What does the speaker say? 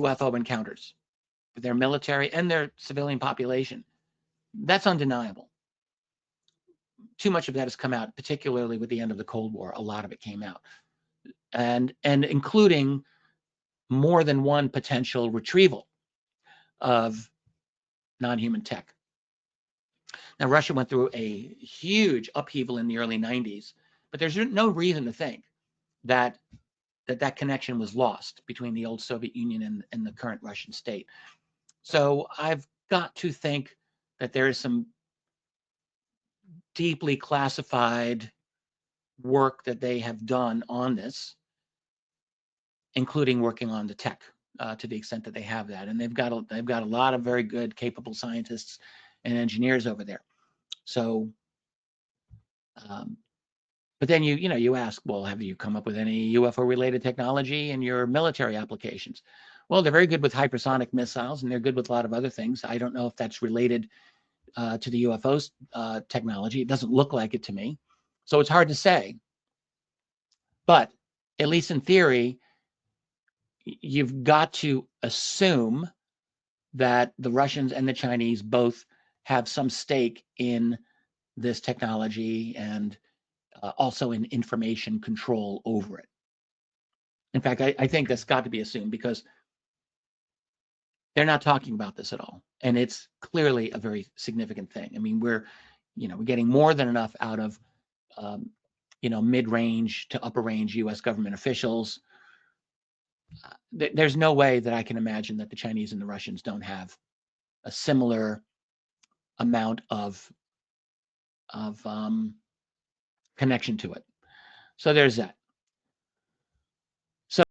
UFO encounters with their military and their civilian population. That's undeniable. Too much of that has come out, particularly with the end of the Cold War. A lot of it came out, and including more than one potential retrieval of non-human tech. Now, Russia went through a huge upheaval in the early 90s, but there's no reason to think that that connection was lost between the old Soviet Union and the current Russian state. So I've got to think that there is some deeply classified work that they have done on this, including working on the tech to the extent that they have that. And they've got a lot of very good, capable scientists and engineers over there. So, but then you ask, well, have you come up with any UFO related technology in your military applications? Well, they're very good with hypersonic missiles, and they're good with a lot of other things. I don't know if that's related to the UFOs technology. It doesn't look like it to me. So it's hard to say. But at least in theory, you've got to assume that the Russians and the Chinese both have some stake in this technology and also in information control over it. In fact, I think that's got to be assumed because they're not talking about this at all. And it's clearly a very significant thing. I mean, we're getting more than enough out of, mid-range to upper range U.S. government officials. There's no way that I can imagine that the Chinese and the Russians don't have a similar amount of connection to it. So there's that.